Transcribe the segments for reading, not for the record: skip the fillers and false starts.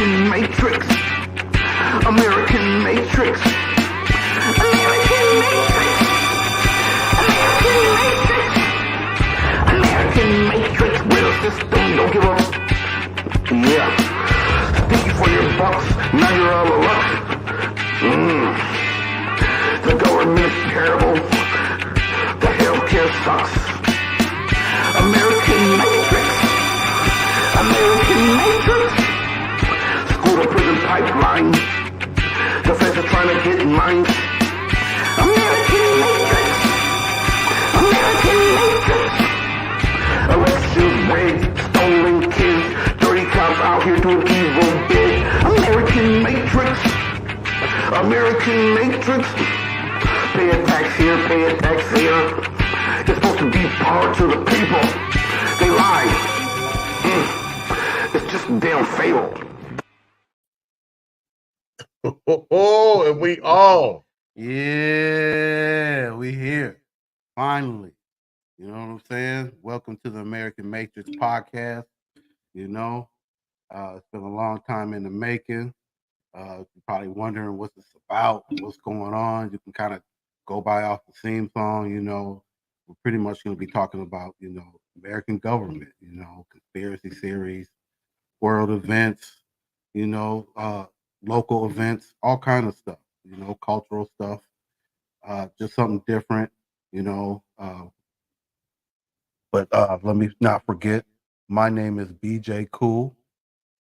Amerikan Matrix. Amerikan Matrix. Amerikan Matrix. Amerikan Matrix. American Matrix. Real system, don't give up. Yeah. Thank you for your bucks. Now you're out of luck. The government is terrible. The healthcare sucks. American Matrix. American Matrix. School to prison pipeline. The feds are trying to get in line. American Matrix. American Matrix. Elections rigged, stolen kids, dirty cops out here doing evil big. American Matrix. American Matrix. Pay a tax here, pay a tax here. It's supposed to be power to the people. They lie. It's just damn fatal. Oh, and we all. Yeah, we here. Finally. You know what I'm saying? Welcome to the American Matrix podcast. You know, it's been a long time in the making. You're probably wondering what it's about, what's going on. You can kind of go by off the theme song, you know. We're pretty much going to be talking about, you know, American government, you know, conspiracy theories, world events, you know, local events, all kind of stuff, you know, cultural stuff, just something different, you know. But let me not forget, my name is BJ Kool,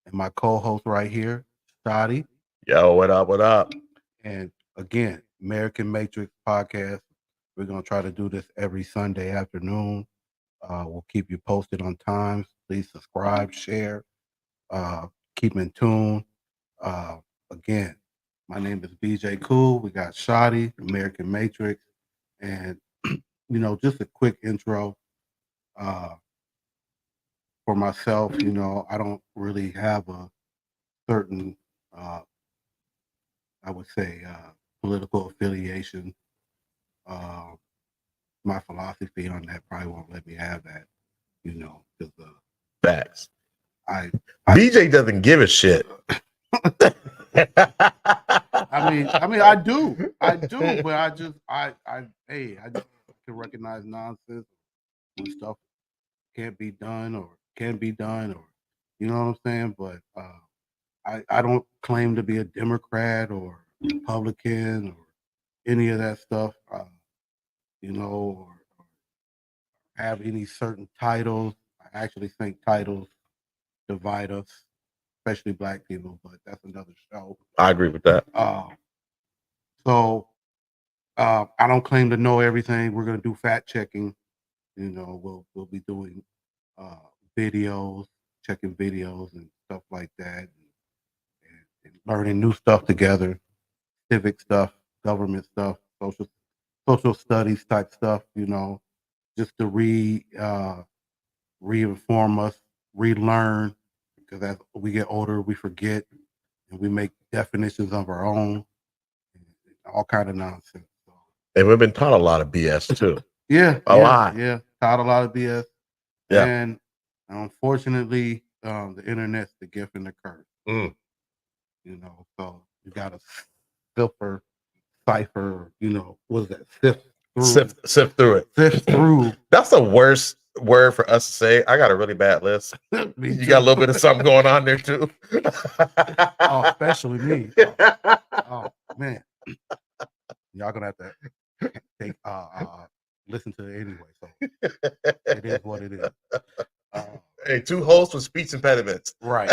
and my co-host right here, Shotty. Yo, what up, what up? And again, American Matrix podcast. We're going to try to do this every Sunday afternoon. We'll keep you posted on times. Please subscribe, share, keep in tune. Again, my name is BJ Kool. We got Shotty, American Matrix. And, you know, just a quick intro. For myself, you know, I don't really have a certain, I would say, political affiliation. My philosophy on that probably won't let me have that, you know, because Facts. I BJ doesn't give a shit. I mean, I do, but I just can recognize nonsense when stuff can't be done or can be done, or you know what I'm saying. But I don't claim to be a Democrat or Republican or any of that stuff, you know, or have any certain titles. I actually think titles divide us, especially Black people, but that's another show. I agree with that. So I don't claim to know everything. We're gonna do fact checking. You know, we'll be doing videos, checking videos and stuff like that, and learning new stuff together, civic stuff, government stuff, social studies type stuff. You know, just to re-inform us, relearn, because as we get older, we forget, and we make definitions of our own, and all kind of nonsense. So, And we've been taught a lot of BS too. yeah, A lot. Yeah, taught a lot of BS. Yeah. And unfortunately, the internet's the gift and the curse. You know, so you got to cipher, you know, what is that? Sift through it. Sift through. That's the worst word for us to say. I got a really bad list. You got a little bit of something going on there too. Oh, especially me. Oh man. Y'all gonna have to take listen to it anyway. So it is what it is. Hey, two hosts with speech impediments. Right.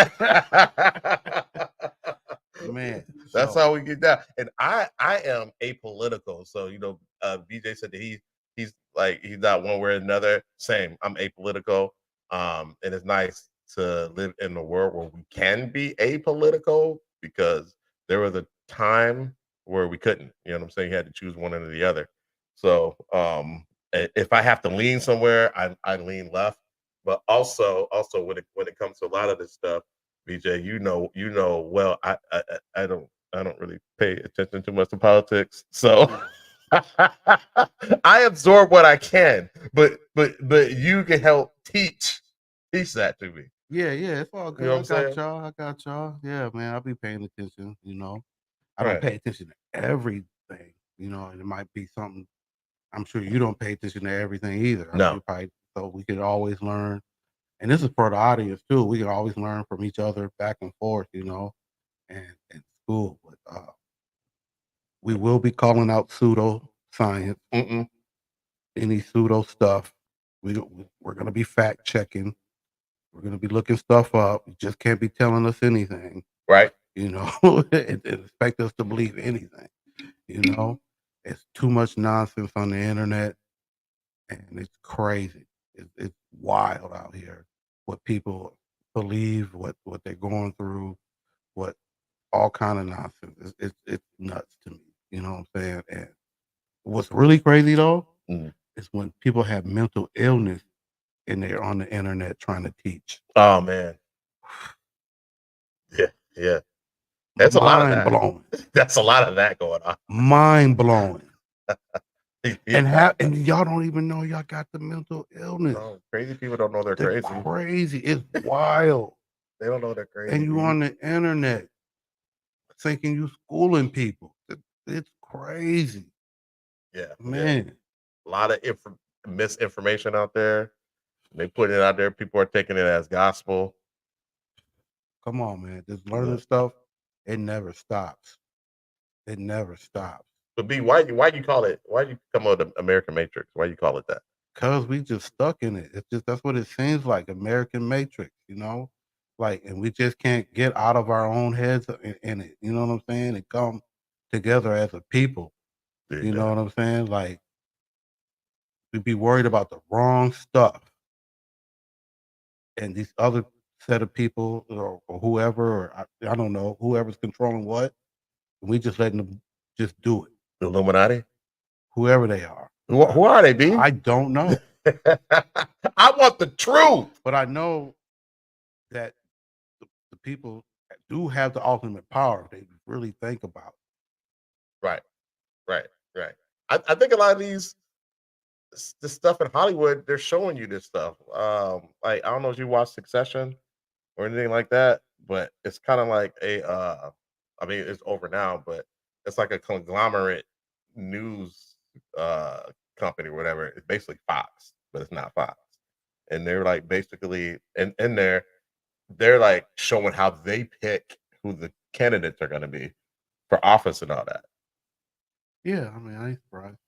Man. That's how we get down. And I am apolitical. So, you know, BJ said that he's not one way or another. Same. I'm apolitical. And it's nice to live in a world where we can be apolitical, because there was a time where we couldn't. You know what I'm saying? You had to choose one or the other. So if I have to lean somewhere, I lean left. But also when it comes to a lot of this stuff, BJ, you know well, I don't really pay attention too much to politics. So I absorb what I can, but you can help teach that to me. Yeah, it's all good. You know what I'm saying? I got y'all. Yeah, man, I'll be paying attention. I don't Right. pay attention to everything. And it might be something. I'm sure you don't pay attention to everything either. No. You probably, so we can always learn. And this is for the audience too. We can always learn from each other back and forth, and school. But we will be calling out pseudo science, any pseudo stuff. We're going to be fact checking. We're going to be looking stuff up. You just can't be telling us anything, Right. and expect us to believe anything. It's too much nonsense on the internet, and it's crazy. It's wild out here what people believe, what they're going through, what all kind of nonsense. It's nuts to me. You know what I'm saying? And what's really crazy though is when people have mental illness and they're on the internet trying to teach. Oh man. Yeah. That's a lot of that. Blowing. That's a lot of that going on. Mind blowing. Yeah. And y'all don't even know y'all got the mental illness. No, crazy people don't know they're crazy. Crazy. It's wild. They don't know they're crazy. And you on the internet thinking you schooling people. It's crazy. Yeah. Man. A lot of misinformation out there. They put it out there. People are taking it as gospel. Come on, man. Just learning stuff, it never stops. It never stops. But B, why you call it? Why you come up with the American Matrix? Why you call it that? Because we just stuck in it. It's just that's what it seems like, American Matrix, and we just can't get out of our own heads in it. You know what I'm saying? And come together as a people. You know what I'm saying? Like we'd be worried about the wrong stuff. And these other set of people or whoever, or I don't know, whoever's controlling what, we just letting them just do it. The Illuminati? Whoever they are. Who are they, B? I don't know. I want the truth. But I know that the people do have the ultimate power if they really think about it. Right. I think a lot of this stuff in Hollywood, they're showing you this stuff. Like I don't know if you watch Succession or anything like that, but it's kind of like I mean it's over now, but it's like a conglomerate news company or whatever. It's basically Fox, but it's not Fox. And they're like basically in there, they're like showing how they pick who the candidates are going to be for office and all that. Yeah, I mean, I ain't surprised.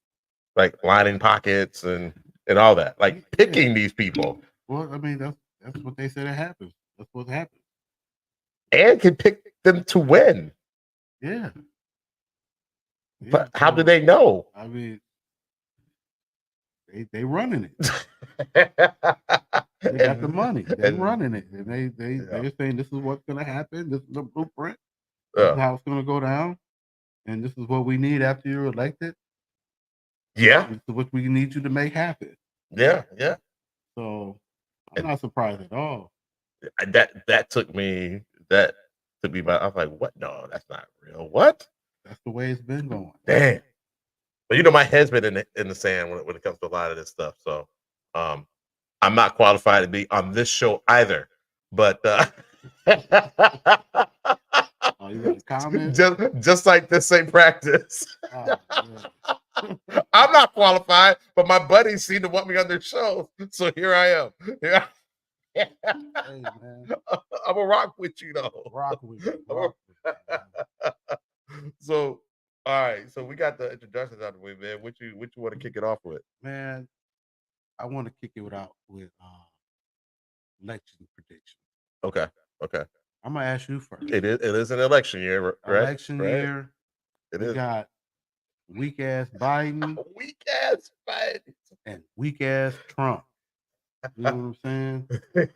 Like lining pockets and all that, like picking these people. Well, I mean, that's what they said it happens. That's what happens. And can pick them to win. Yeah. But how do they know? I mean, they running it. They got the money. They running it, and they're saying this is what's going to happen. This is the blueprint. This is how it's going to go down, and this is what we need after you're elected. Yeah, this is what we need you to make happen. Yeah. So I'm not surprised at all. That took me. That to be I was like, what? No, that's not real. What? That's the way it's been going. Damn. But my head's been in the sand when it comes to a lot of this stuff. So, I'm not qualified to be on this show either. But you got a comment? Just like this same practice. I'm not qualified, but my buddies seem to want me on their show, so here I am. Yeah. Hey, man. I'm gonna rock with you though. Rock with you. So, all right. So we got the introductions out of the way, man. What you want to kick it off with? Man, I want to kick it out with election prediction. Okay. I'm gonna ask you first. It is an election year, right? Election year. We got weak ass Biden. Weak ass Biden. And weak ass Trump. You know what I'm saying?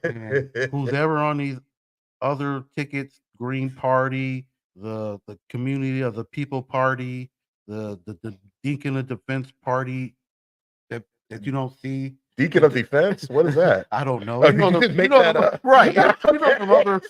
And who's ever on these other tickets, Green Party, the Community of the People Party, the Deacon of Defense Party that you don't see. Deacon of Defense? What is that? I don't know. You just make that up. Right.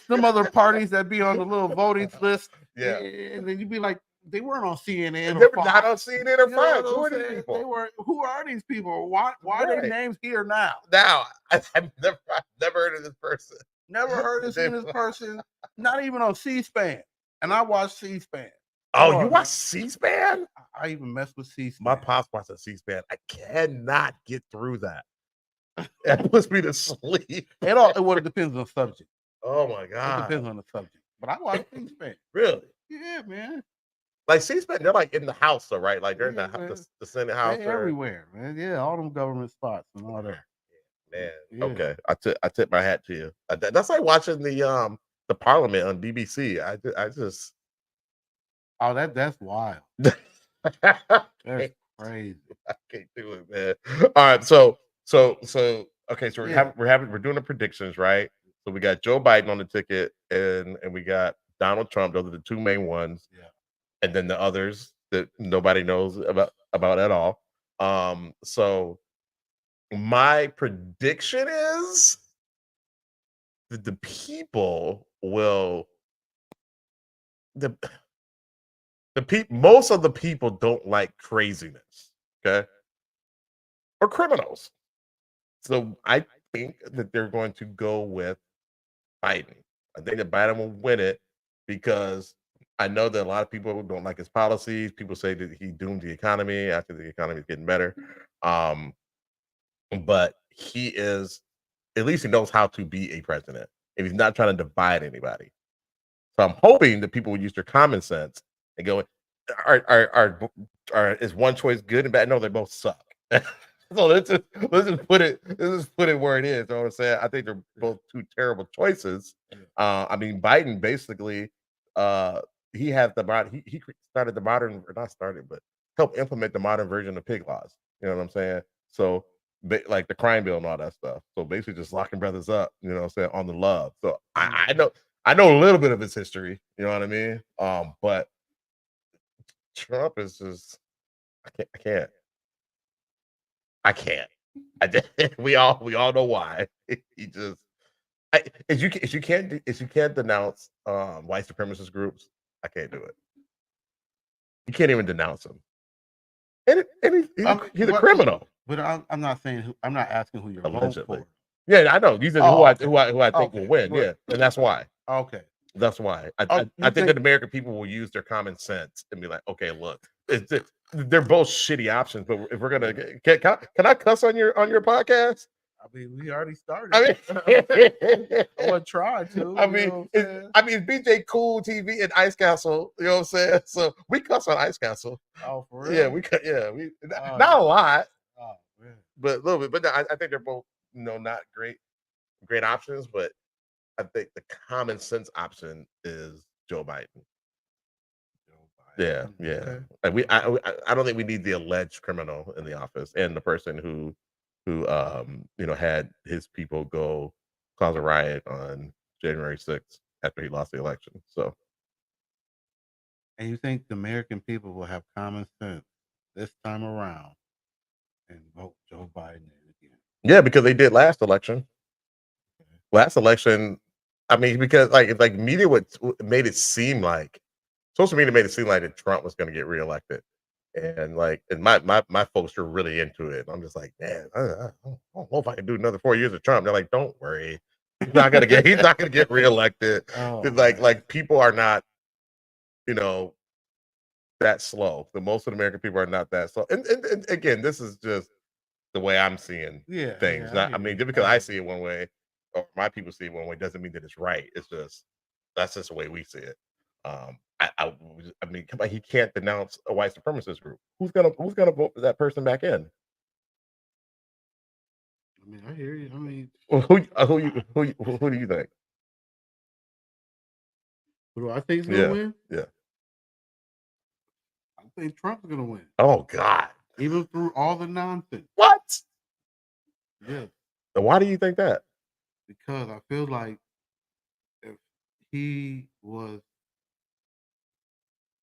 Some other parties that be on the little voting list. Yeah. And then you'd be like, they weren't on CNN. They were not on CNN or Fox. Who are these people? Who are these people? Why are their names here now? Now, I've never heard of this person. Never heard or seen this person, not even on C-SPAN. And I watch C-SPAN. Oh, you watch C-SPAN? I even mess with C-SPAN. My pops watches C-SPAN. I cannot get through that. That puts me to sleep. It depends on the subject. Oh my God. It depends on the subject. But I watch C-SPAN. Really? Yeah, man. Like C-SPAN, they're like in the house, though, right? Like they're in the Senate house. They're everywhere, man. Yeah, all them government spots and all that. Man, yeah. Okay. I tip my hat to you. That's like watching the Parliament on BBC. I just. Oh, that's wild. That's crazy. I can't do it, man. All right, so okay, so we're doing the predictions, right? So we got Joe Biden on the ticket, and we got Donald Trump. Those are the two main ones. Yeah. And then the others that nobody knows about at all. So my prediction is that the people will most of the people don't like craziness, okay, or criminals. So I think that they're going to go with Biden. I think that Biden will win it because I know that a lot of people don't like his policies. People say that he doomed the economy after the economy is getting better. But he is, at least he knows how to be a president, and he's not trying to divide anybody. So I'm hoping that people will use their common sense and go, is one choice good and bad? No, they both suck. So let's just put it where it is. You know what I'm saying? I think they're both two terrible choices. I mean, Biden basically, he has he started the modern, or not started, but helped implement the modern version of pig laws. You know what I'm saying? So like the crime bill and all that stuff. So basically, just locking brothers up. You know what I'm saying, on the love. So I know a little bit of his history. You know what I mean? But Trump is just I can't. We all know why. He just if you can't denounce white supremacist groups, I can't do it. You can't even denounce them. And he's a criminal. But I'm not saying I'm not asking who you're voting for. Yeah, I know. These are who I think will win. Yeah, and that's why. Okay. That's why I think that American people will use their common sense and be like, okay, look, they're both shitty options, but if we're gonna can I cuss on your podcast? I mean, we already started. I would try to. I mean, it's BJ Kool TV and Ice Castle. You know what I'm saying? So we cuss on Ice Castle. Oh, for real? Yeah, we not a lot, but a little bit. But I think they're both not great options, but I think the common sense option is Joe Biden. Yeah. Okay. Like I don't think we need the alleged criminal in the office and the person who had his people go cause a riot on January 6th after he lost the election. So, and you think the American people will have common sense this time around and vote Joe Biden again? Yeah, because they did last election. Last election, I mean, because like media made it seem like social media made it seem like that Trump was going to get reelected, and my folks are really into it. I'm just like, man, I don't know if I can do another 4 years of Trump. They're like, don't worry, he's not gonna get reelected. Like people are not, that slow. The most of the American people are not that slow. And again, this is just the way I'm seeing things. I mean, just because I see it one way or my people see it one way doesn't mean that it's right. It's just that's just the way we see it. I mean, come on, he can't denounce a white supremacist group. Who's gonna vote that person back in? I mean, I hear you. I mean, who do you think? Who do I think is gonna win? Yeah, I think Trump's gonna win. Oh God! Even through all the nonsense. What? Yeah. Why do you think that? Because I feel like if he was,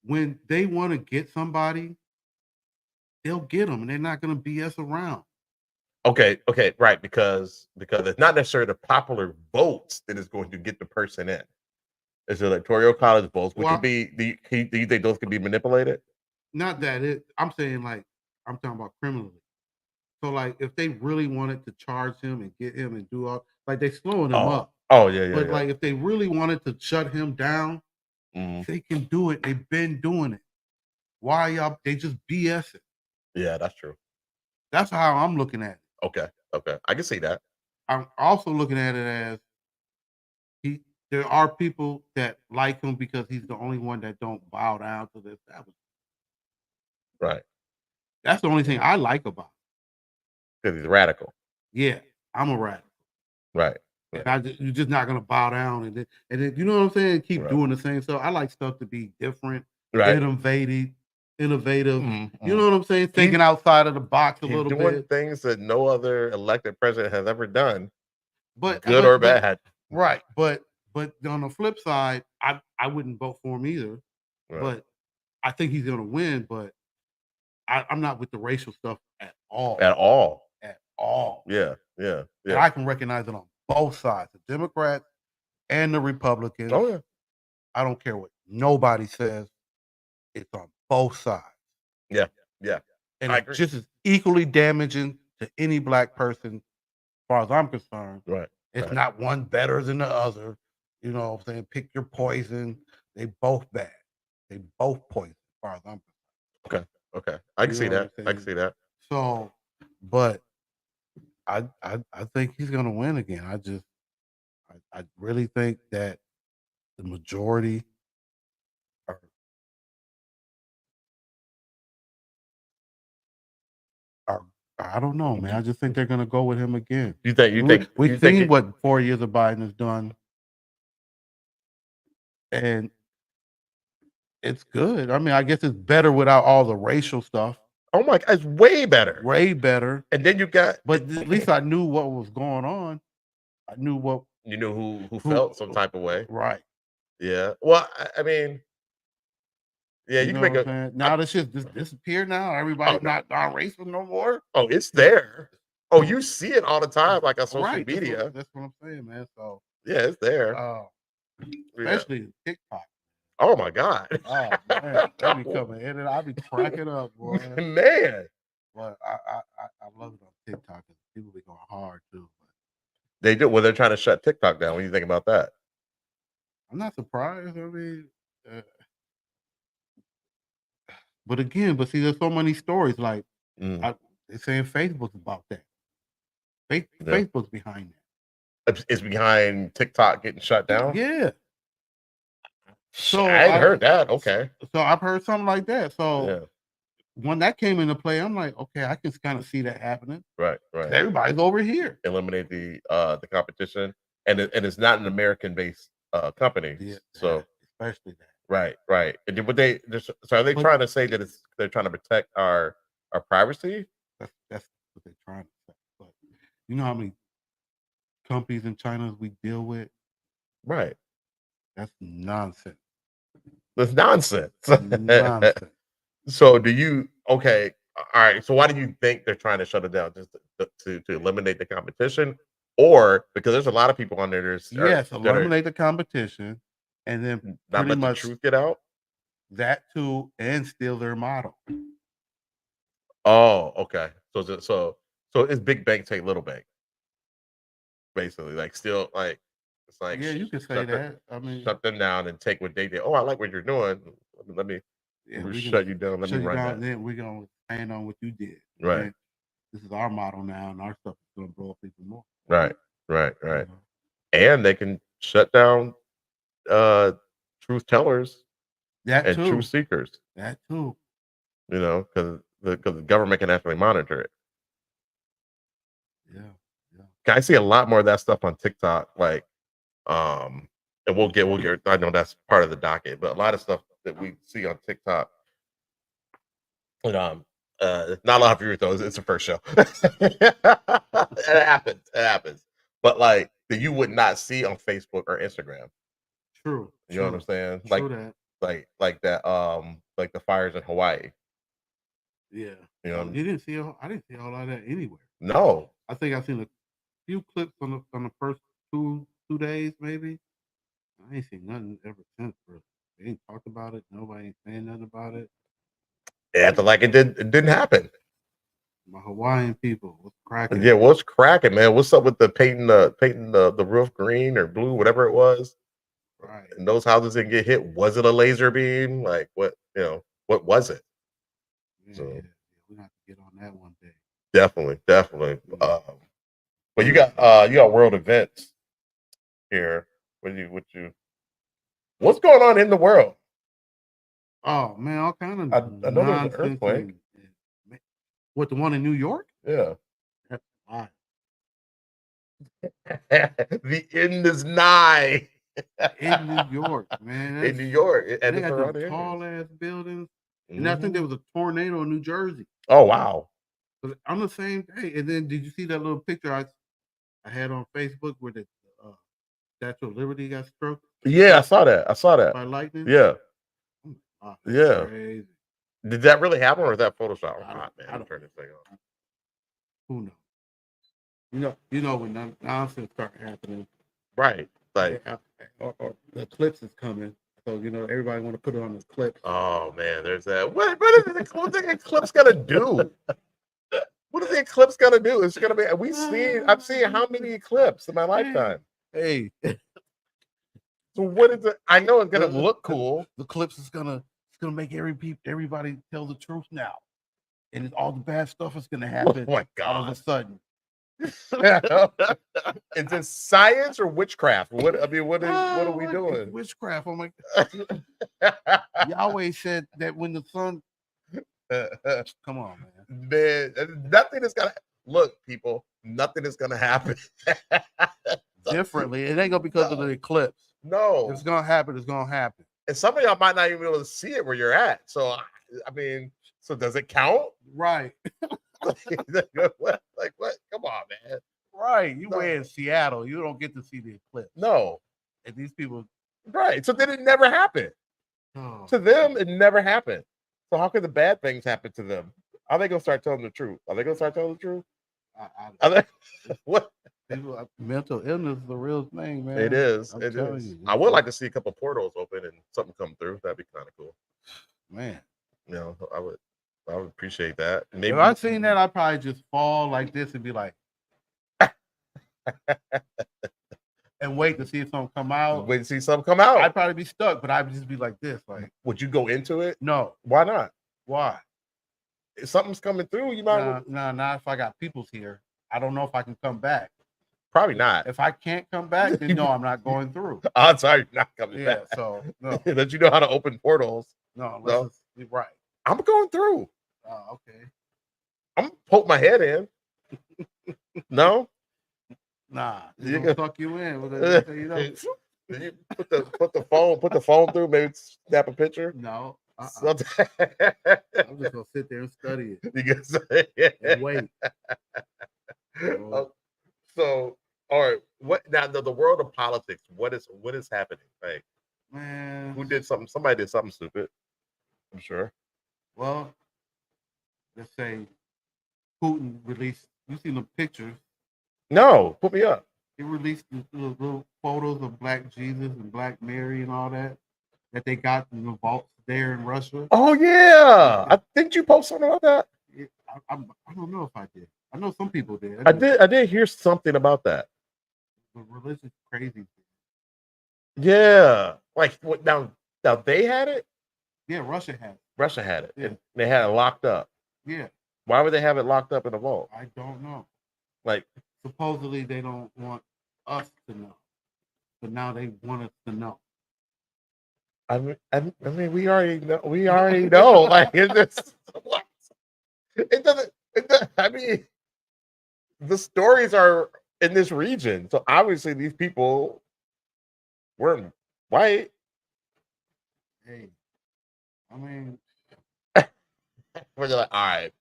when they want to get somebody, they'll get them, and they're not going to BS around. Okay, right, because it's not necessarily the popular votes that is going to get the person in. It's the electoral college votes, which could be. Do you think those could be manipulated? Not that I'm saying, like, I'm talking about criminally. So like, if they really wanted to charge him and get him and do all, like, they slowing him up. Oh yeah. But like, if they really wanted to shut him down, they can do it. They've been doing it. Why y'all? They just BS it. Yeah, that's true. That's how I'm looking at it. Okay, I can see that. I'm also looking at it as there are people that like him because he's the only one that don't bow down to the establishment. Right. That's the only thing I like about him. Because he's radical. Yeah, I'm a radical. Right. You're just not gonna bow down and then you know what I'm saying? Keep doing the same stuff. I like stuff to be different, innovative. You know what I'm saying? Thinking outside of the box a little doing bit. Things that no other elected president has ever done, but good or bad. Right. But on the flip side, I wouldn't vote for him either. Right. But I think he's gonna win. But I'm not with the racial stuff at all. At all. Yeah. And I can recognize it on both sides, the Democrats and the Republicans. Oh yeah. I don't care what nobody says. It's on both sides. Yeah. And it's just as equally damaging to any black person, as far as I'm concerned. Right. It's not one better than the other. You know what I'm saying? Pick your poison. They both bad. They both poison, as far as I'm concerned. Okay. I can see that. So, but I think he's gonna win again. I really think that the majority are I don't know, man. I just think they're gonna go with him again. We've seen what 4 years of Biden has done, and it's good. I mean, I guess it's better without all the racial stuff. Oh my God, it's way better. Way better. And then you got, but at least I knew what was going on. I knew what you knew who felt some type of way. Right. Yeah. Well, I mean, yeah, you can make a now this shit just disappear now. Everybody's not racist no more. Oh, it's there. Oh, you see it all the time, like on social media. That's what I'm saying, man. So yeah, it's there. Especially TikTok. Oh my God. Oh man, they be coming in and I be cracking up, boy. Man. But I love it on TikTok because people be going hard too. But they do. Well, they're trying to shut TikTok down. What do you think about that? I'm not surprised. I mean, but again, see, there's so many stories. Like they're saying Facebook's about that. Facebook's behind that. It's behind TikTok getting shut down. Yeah. So I hadn't heard that. Okay. So I've heard something like that. So when that came into play, I'm like, okay, I can kind of see that happening. Right. Everybody's over here. Eliminate the competition, and it's not an American-based company. Yeah, so especially that. Right. And are they trying to say that they're trying to protect our privacy? That's what they're trying to say. But you know how many companies in China we deal with? Right. That's nonsense. That's nonsense. Nonsense. So all right. So why do you think they're trying to shut it down? Just to eliminate the competition, or because there's a lot of people on there? Eliminate the competition, and then not let the truth get out. That too, and steal their model. Oh, okay. So it's big bank take little bank, basically. Like still like it's like you can say that. I mean, shut them down and take what they did. Oh, I like what you're doing. Let me shut you down. Let me run that. Then we're gonna stand on what you did. Right. And this is our model now, and our stuff is gonna blow up even more. Right. And they can shut down truth tellers and truth seekers. That too. You know, because the government can actually monitor it. Yeah. I see a lot more of that stuff on TikTok, like and we'll get I know that's part of the docket, but a lot of stuff that we see on TikTok. And not a lot of viewers though. It's the first show. It happens. But like that you would not see on Facebook or Instagram. True. You know what I'm saying? True like that like the fires in Hawaii. Yeah. You know, I didn't see all of that anywhere. No. I think I've seen a few clips on the first two days, maybe. I ain't seen nothing ever since, bro. They ain't talked about it. Nobody ain't saying nothing about it. It acted like it didn't happen. My Hawaiian people, what's cracking? Yeah, what's cracking, man? What's up with the painting the roof green or blue, whatever it was? Right. And those houses didn't get hit. Was it a laser beam? Like what? What was it? Yeah, So yeah. We have to get on that one day. definitely. Yeah. But you got world events here. What's going on in the world? Oh man, all kind of I know there's an nonsense. earthquake. What, the one in New York? Yeah. That's wild. The end is nigh. In New York, man. In New York. And they it's had around some here. tall ass buildings. And I think there was a tornado in New Jersey. Oh wow. But on the same day. And then did you see that little picture I had on Facebook where the Statue of Liberty got struck? Yeah, I saw that. By lightning? Yeah. Oh, Yeah. crazy. Did that really happen or is that Photoshop? I don't turn this thing on. Who knows? You know when nonsense start happening. Right. Like or the eclipse is coming. So everybody want to put it on the eclipse. oh man, there's that. What is the eclipse gonna do? What is the eclipse gonna do? It's gonna be I've seen how many eclipses in my lifetime. Hey. So what is it? I know it's gonna look cool. The eclipse is gonna make everybody tell the truth now. And all the bad stuff is gonna happen Oh my God. all of a sudden. Is this science or witchcraft? What are we doing? Witchcraft. Oh my God. Yahweh said that when the sun come on, man. Nothing is gonna look, people. Nothing is gonna happen differently. It ain't gonna be because of the eclipse. No, if it's gonna happen. It's gonna happen. And some of y'all might not even be able to see it where you're at. So I mean, so does it count? Right. What? Come on, man. Right. You were in Seattle. You don't get to see the eclipse. No. And these people. Right. So then it never happened. Oh, to them, it never happened. So how can the bad things happen to them? Are they gonna start telling the truth? Are they gonna start telling the truth? What? Mental illness is the real thing, man. It is. It is. I would like to see a couple portals open and something come through. That'd be kind of cool. Man. I would appreciate that. Maybe if I seen that, I'd probably just fall like this and be like, and wait to see if something come out. Wait to see something come out. I'd probably be stuck, but I'd just be like this. Like, would you go into it? No. Why not? Why? If something's coming through, you might. Not if I got peoples here. I don't know if I can come back. Probably not. If I can't come back, then no, I'm not going through. Odds are you're not coming back. Yeah, so no. That you know how to open portals. No. Right. I'm going through. Oh, okay. I'm gonna poke my head in. No? Nah, they're gonna suck you in. You put the phone through, maybe snap a picture. No. I'm just gonna sit there and study it. And wait. So, all right. What now? The world of politics. What is happening? Like, man, who did something? Somebody did something stupid. I'm sure. Well, let's say Putin released. You seen the pictures? No, put me up. He released the little photos of Black Jesus and Black Mary and all that they got in the vaults there in Russia. Oh yeah, I think you post something about that. I don't know if I did. I know some people did. I did hear something about that. The religious crazy. Yeah, like what now they had it. Yeah, Russia had it. Russia had it. Yeah. And they had it locked up. Yeah. Why would they have it locked up in a vault? I don't know. Like supposedly they don't want us to know, but now they want us to know. I mean, we already know. We already know. Like, it doesn't. I mean, the stories are in this region, so obviously these people weren't white. Hey, I mean, we're like, all right,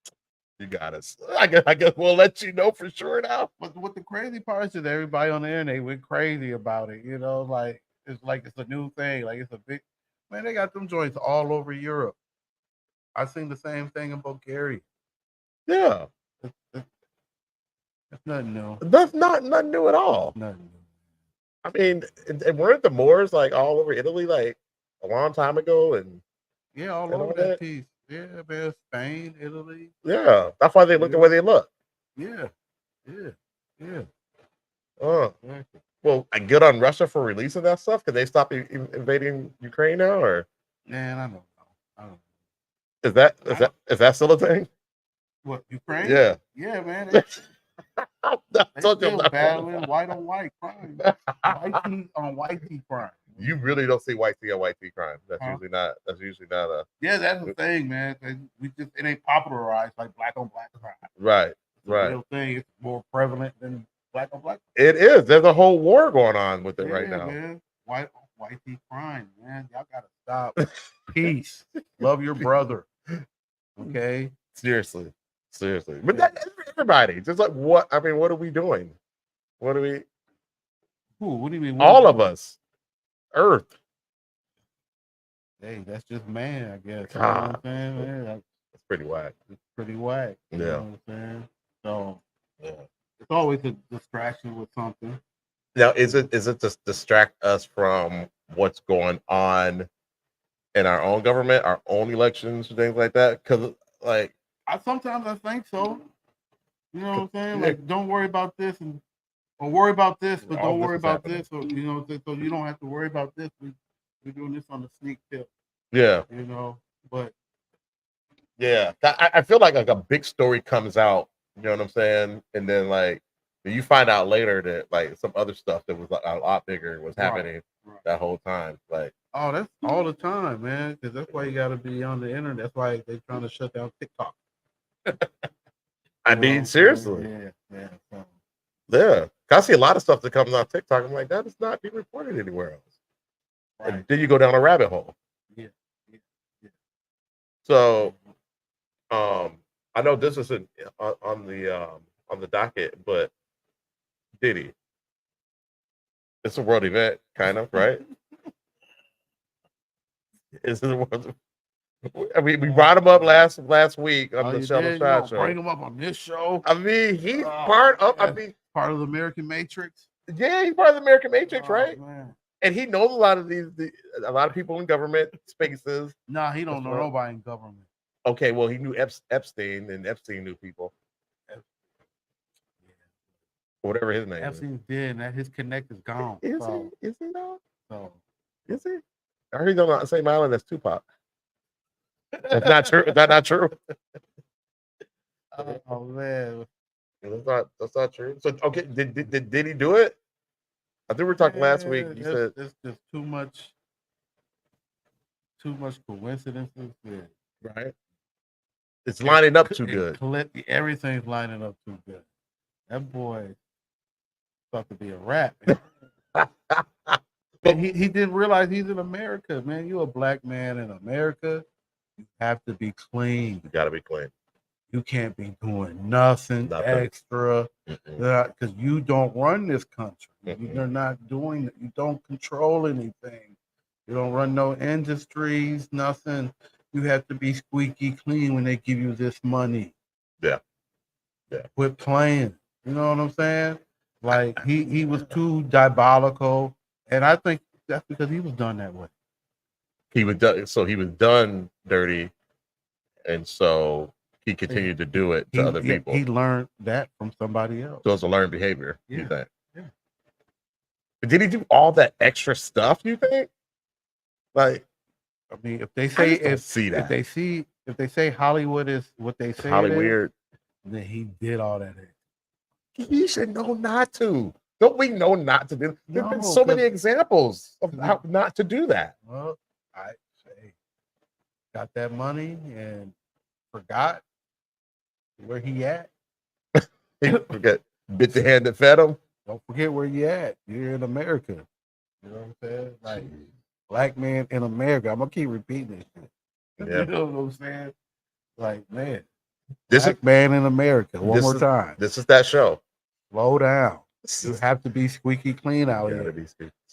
you got us. I guess we'll let you know for sure now. But what the crazy part is that everybody on the internet went crazy about it. Like it's a new thing. Like it's a big man. They got them joints all over Europe. I seen the same thing in Bulgaria. Yeah, that's nothing new. That's nothing new at all. Nothing new. I mean, and weren't the Moors like all over Italy like a long time ago? And yeah, all over that piece. Yeah, man. Spain, Italy. Yeah, that's why they look the way they look. Yeah. Yeah. Exactly. Well, I get on Russia for releasing that stuff. Could they stop invading Ukraine now, or Man, I don't know. I don't know. is that still a thing? What, Ukraine? Yeah. Yeah, man. They I told you I'm still not battling white on white crime. White tea on white tea crime. You really don't see white tea on white tea crime. That's Huh? usually not. That's usually not a. Yeah, that's the thing, man. It ain't popularized like black on black crime. Right. The Right. real thing is more prevalent than black on black. It is. There's a whole war going on with it right now. Man. White tea crime, man. Y'all gotta stop. Peace. Love your brother. Okay. Seriously. But everybody, just like what? I mean, what are we doing? What do we? Who? What do you mean? All of us. Earth. Hey, that's just man, I guess. You God. know what I'm saying? Man, That's pretty whack. it's pretty whack. You Yeah. know what I'm saying? So Yeah. it's always a distraction with something. Now, is it to distract us from what's going on in our own government, our own elections, things like that? Because, like, Sometimes I think so. You know what I'm saying? Like, don't worry about this or worry about this, but All don't this worry is about happening. this, or you know, so you don't have to worry about this. We're doing this on the sneak tip, yeah, you know. But yeah, I feel like a big story comes out. You know what I'm saying? And then like you find out later that like some other stuff that was a lot bigger was happening that whole time. Like, oh, that's all the time, man. Because that's why you got to be on the internet. That's why they're trying to shut down TikTok. I mean, seriously, yeah. So. Yeah, I see a lot of stuff that comes on TikTok. I'm like, that is not being reported anywhere else. Right. And then you go down a rabbit hole. Yeah. So, I know this isn't on the docket, but Diddy, it's a world event, kind of, right? It's a world. I mean, we brought him up last week on the Shod Show. Bring him up on this show. I mean, he's part of. I mean, part of the American Matrix. Yeah, he's part of the American Matrix, right? Man. And he knows a lot of a lot of people in government spaces. Nah, he don't know nobody in government. Okay, well, he knew Epstein, and Epstein knew people. Whatever his name. Epstein's dead, and his connect is gone. Is he? Is he though? So is he? I heard he's on the same island as Tupac. That's not true. Is that not true? Oh man, that's not true. So okay, did he do it? I think we were talking last week. You said it's just too much coincidences. Yeah. Right. It's lining up too good. Everything's lining up too good. That boy thought to be a rat. But he didn't realize he's in America, man. You're a black man in America. You have to be clean. You gotta be clean. You can't be doing nothing extra because you don't run this country. You're not doing it. You don't control anything. You don't run no industries, nothing. You have to be squeaky clean when they give you this money. Yeah. Quit playing. You know what I'm saying? Like he was too diabolical, and I think that's because he was done that way. He was done dirty, and so he continued to do it to other people. He learned that from somebody else. So it's a learned behavior. Yeah. You think? Yeah. But did he do all that extra stuff? You think? Like, I mean, if they say if they say Hollywood is what they say Hollywood, then he did all that. He should know not to. Don't we know not to do? There's been so many examples of how not to do that. Well, I say got that money and forgot where he at. Forget bit the hand that fed him. Don't forget where you at. You're in America. You know what I'm saying? Like black man in America. I'm gonna keep repeating this shit. Yeah. You know what I'm saying? Like, man. This black man in America. One more time. This is that show. Slow down. You have to be squeaky clean out here.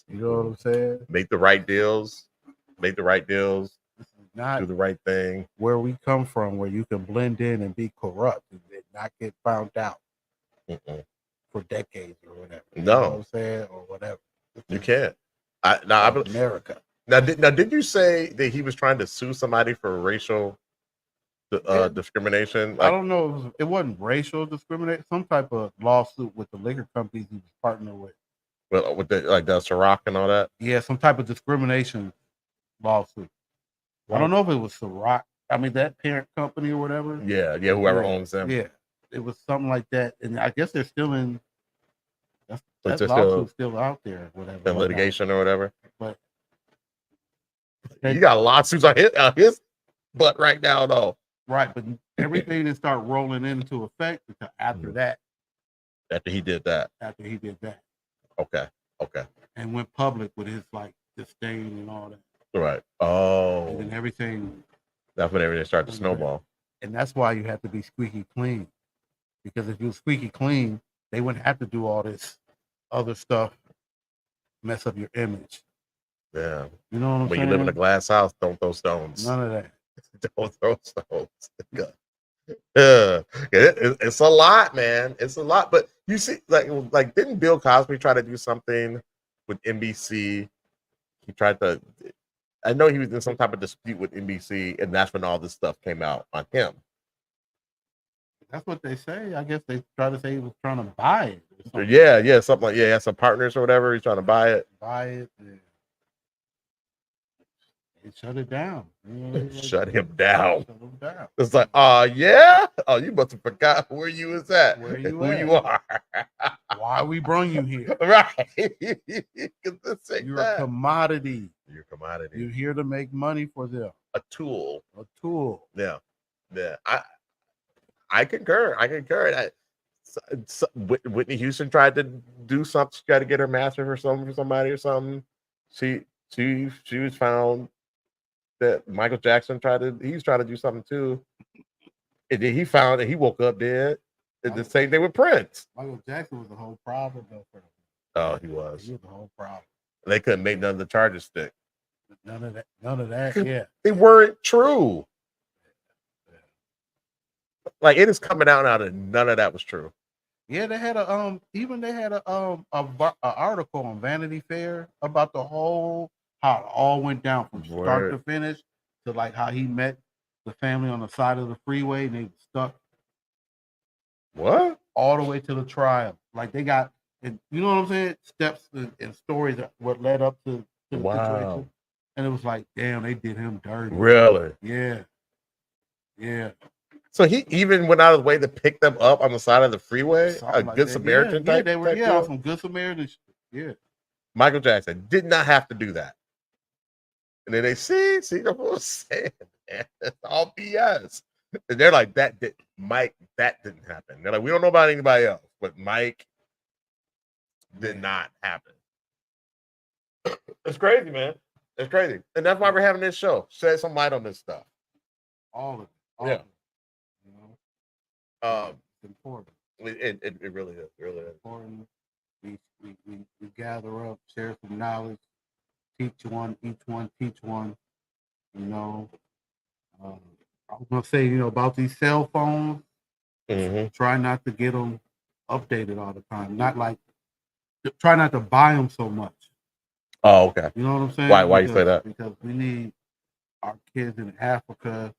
You know what I'm saying? Make the right deals. This is not do the right thing. Where we come from, where you can blend in and be corrupt and not get found out for decades or whatever. You know what I'm saying? Or whatever. You can't. America. Now, did you say that he was trying to sue somebody for racial discrimination? I Like, don't know. It wasn't racial discrimination. Some type of lawsuit with the liquor companies he was partnering with. with the Ciroc and all that. Yeah, some type of discrimination lawsuit. I don't know if it was Ciroc. I mean, that parent company or whatever. Yeah, whoever owns them. Yeah, it was something like that. And I guess they're still in. That It's lawsuit's still out there, whatever. in litigation or whatever. But you got lawsuits on his butt right now, though. Right, but everything didn't start rolling into effect until after that. After he did that. Okay. Okay. And went public with his like disdain and all that. Right. Oh. And then everything. That's when everything started to snowball. And that's why you have to be squeaky clean. Because if you were squeaky clean, they wouldn't have to do all this other stuff, mess up your image. Yeah. You know what I'm saying? When you live in a glass house, don't throw stones. None of that. Don't throw stones. Yeah, it's a lot, man. It's a lot. But you see, like didn't Bill Cosby try to do something with NBC? He tried to. I know he was in some type of dispute with NBC, and that's when all this stuff came out on him. That's what they say. I guess they try to say he was trying to buy it. Yeah, something like some partners or whatever. He's trying to buy it. Yeah. Shut it down. Shut him down. It's like, yeah? Oh, you must have forgot where you was at. Where you who at? you are. Why we brung you here. Right. You're a commodity. You're a commodity. You're here to make money for them. A tool. Yeah. I concur. Whitney Houston tried to do something. She tried to get her master for somebody or something. She was found that Michael Jackson he was trying to do something too. And then he found that he woke up dead. It's the same thing with Prince. Michael Jackson was the whole problem though for him. Oh, he was. He was the whole problem. They couldn't make none of the charges stick. None of that. Yeah. They weren't true. Like it is coming out now that none of that was true. Yeah, they had a article on Vanity Fair about the whole how it all went down from start to finish, to like how he met the family on the side of the freeway and they were stuck. What? All the way to the trial. Like they got, and you know what I'm saying? Steps and stories that what led up to the situation. And it was like, damn, they did him dirty. Really? Yeah. So he even went out of the way to pick them up on the side of the freeway? Something Good Samaritan type? They were, type some Good Samaritan. Yeah. Michael Jackson did not have to do that. And then they see the whole saying, man, it's all BS. And they're like, that didn't happen. They're like, we don't know about anybody else, but Mike did not happen. It's crazy, man. It's crazy. And that's why we're having this show. Shed some light on this stuff. All of it. Yeah. You know? It's important. It really is. It really is. Important. We gather up, share some knowledge, teach one, teach one. You know, I was gonna say, about these cell phones. Mm-hmm. Try not to get them updated all the time. Try not to buy them so much. Oh, okay. You know what I'm saying? Why you say that? Because we need our kids in Africa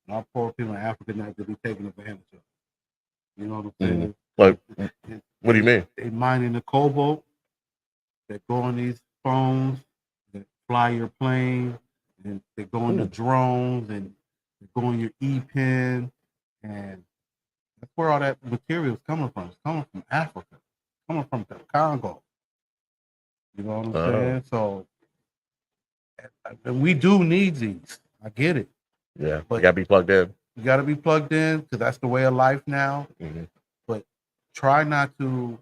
and our poor people in Africa not to be taken advantage of. You know what I'm saying? Like, what do you mean? They mining the cobalt. They go on these phones. They fly your plane. And they go on the drones. And they go on your e-pen. And that's where all that material is coming from. It's coming from Africa. Coming from the Congo. You know what I'm saying? So, and we do need these. I get it. Yeah, but you gotta be plugged in. You gotta be plugged in because that's the way of life now. Mm-hmm. But try not to,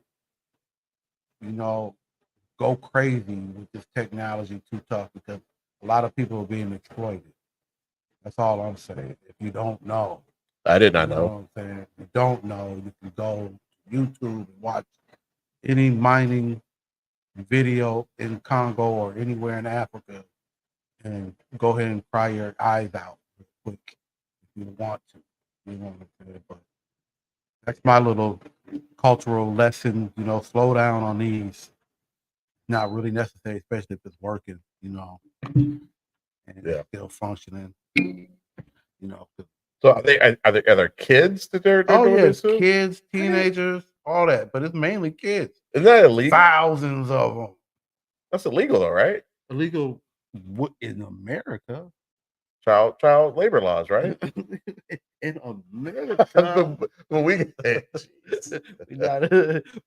go crazy with this technology too tough because a lot of people are being exploited. That's all I'm saying. If you don't know, I did not know. You know what I'm saying? If you don't know, you can go to YouTube and watch any mining video in Congo or anywhere in Africa and go ahead and cry your eyes out real quick if you want to. You know what I'm saying? But that's my little cultural lesson, slow down on these. Not really necessary, especially if it's working, and it's still functioning. So are there kids that they're Oh doing yeah, this to? kids, teenagers, all that, but it's mainly kids. Is that illegal? Thousands of them. That's illegal though, right? Illegal in America. Child labor laws, right? In America, but we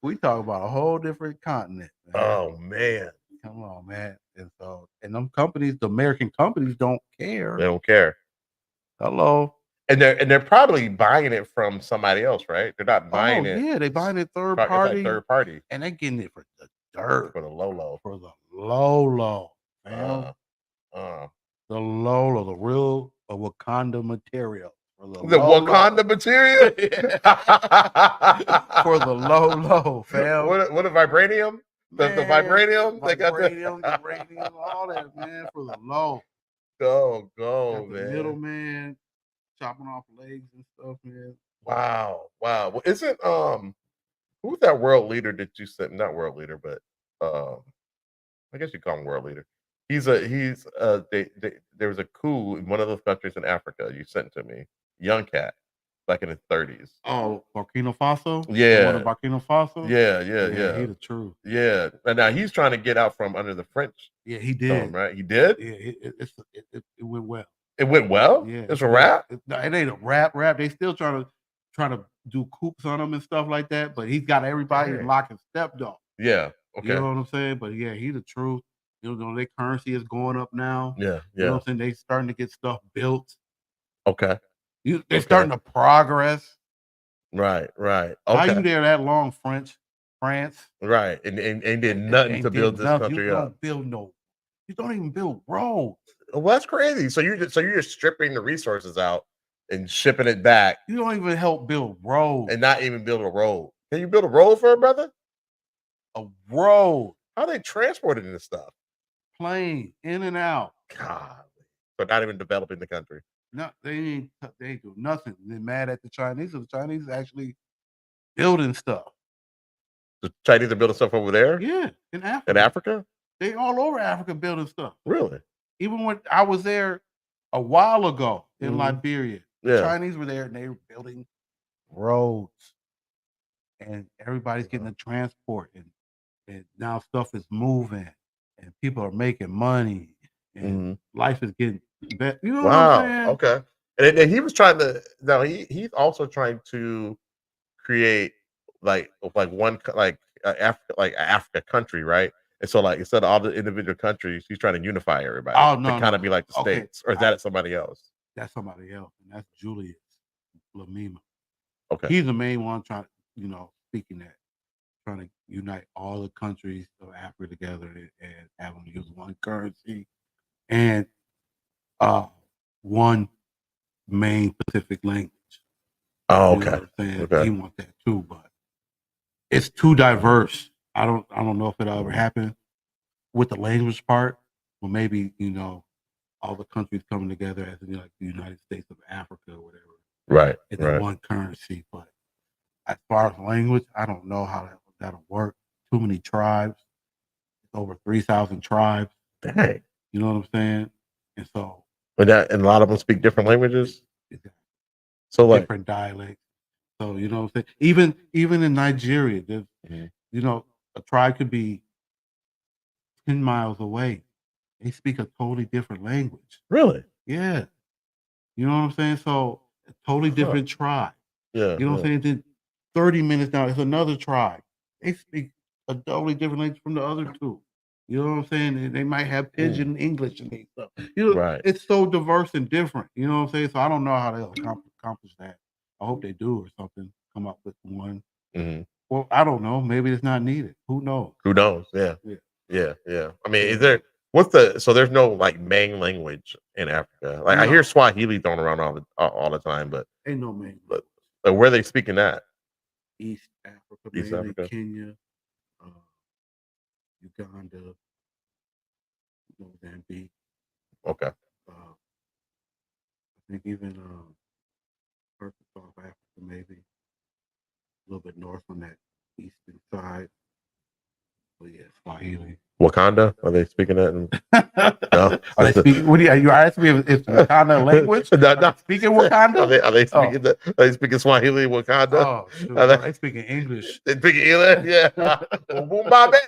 we talk about a whole different continent. Man. Oh man. Come on, man. And them companies, the American companies don't care. They don't care. Hello. And they're probably buying it from somebody else, right? They're not buying it. Yeah, they buying it third It's party. like third party. And they're getting it for the dirt. For the low. For the low. Man. The low, the real Wakanda material. For the Wakanda material? For the low, fam. What a vibranium? The vibranium? They got the vibranium, all that, man, for the low. Go, got man. The middleman chopping off legs and stuff, man. Wow. Well, isn't who's that world leader that you said? Not world leader, but I guess you call him world leader. There was a coup in one of those countries in Africa. You sent to me, young cat, back in his 30s. Oh, Burkina Faso. Yeah, one of Burkina Faso. Yeah. He the truth. Yeah, and now he's trying to get out from under the French. Yeah, he did. Right, he did. Yeah, it went well. It went well. Yeah, it's a wrap. It ain't a rap. They still trying to do coups on him and stuff like that. But he's got everybody in lock and step though. Yeah. Okay. You know what I'm saying? But yeah, he the truth. You know, their currency is going up now. Yeah. You know what I'm saying? They starting to get stuff built. Okay. They're starting to progress. Right. Okay. How you there that long, France? Right. And did nothing to build this country you up. You don't even build roads. Well, that's crazy. So you're just stripping the resources out and shipping it back. You don't even help build roads. And not even build a road. Can you build a road for a brother? A road. How they transporting this stuff? Plane in and out. God. So not even developing the country. No, they ain't do nothing. They're mad at the Chinese. So the Chinese actually building stuff. The Chinese are building stuff over there? Yeah, in Africa. In Africa? They all over Africa building stuff. Really? Even when I was there a while ago in Liberia, the Chinese were there and they were building roads. And everybody's getting the transport and now stuff is moving and people are making money and life is getting better. You know what I'm saying? Okay. And he was trying to he's also trying to create Africa country, right? And so instead of all the individual countries, he's trying to unify everybody. To kind of be like the states. Or is that somebody else? That's somebody else, and that's Julius Lamima. Okay. He's the main one trying, speaking that, trying to unite all the countries of Africa together and have them use one currency and one main Pacific language. Oh, okay. You know what I'm saying? Okay. He wants that too, but it's too diverse. I don't know if it'll ever happen with the language part, or maybe all the countries coming together as the United States of Africa or whatever. Right. And then one currency. But as far as language, I don't know how that'll work. Too many tribes. It's over 3,000 tribes. Dang. You know what I'm saying? And so. And a lot of them speak different languages. Exactly. So different dialects. So you know what I'm saying? Even in Nigeria, there's a tribe could be 10 miles away. They speak a totally different language. Really? Yeah. You know what I'm saying? So a totally different tribe. Yeah. You know what I'm saying? Then 30 minutes down, it's another tribe. They speak a totally different language from the other two. You know what I'm saying? They might have pidgin English and stuff. Right. It's so diverse and different. You know what I'm saying? So I don't know how they'll accomplish that. I hope they do or something. Come up with one. Well, I don't know. Maybe it's not needed. Who knows? Yeah. I mean, so there's no main language in Africa. I hear Swahili thrown around all the time, but ain't no main. But where are they speaking that? East Africa, Kenya, Uganda, Mozambique. Okay. I think even parts of South Africa, maybe a little bit north on that eastern side. But yeah, Swahili. Wakanda? Are they speaking that? No. Are they speaking? What do you asked me if Wakanda language? No, Are they speaking Wakanda? Are they speaking are they speaking Swahili Wakanda? Oh, shoot. Are They speaking English. They speaking English? Yeah. Mumbabe.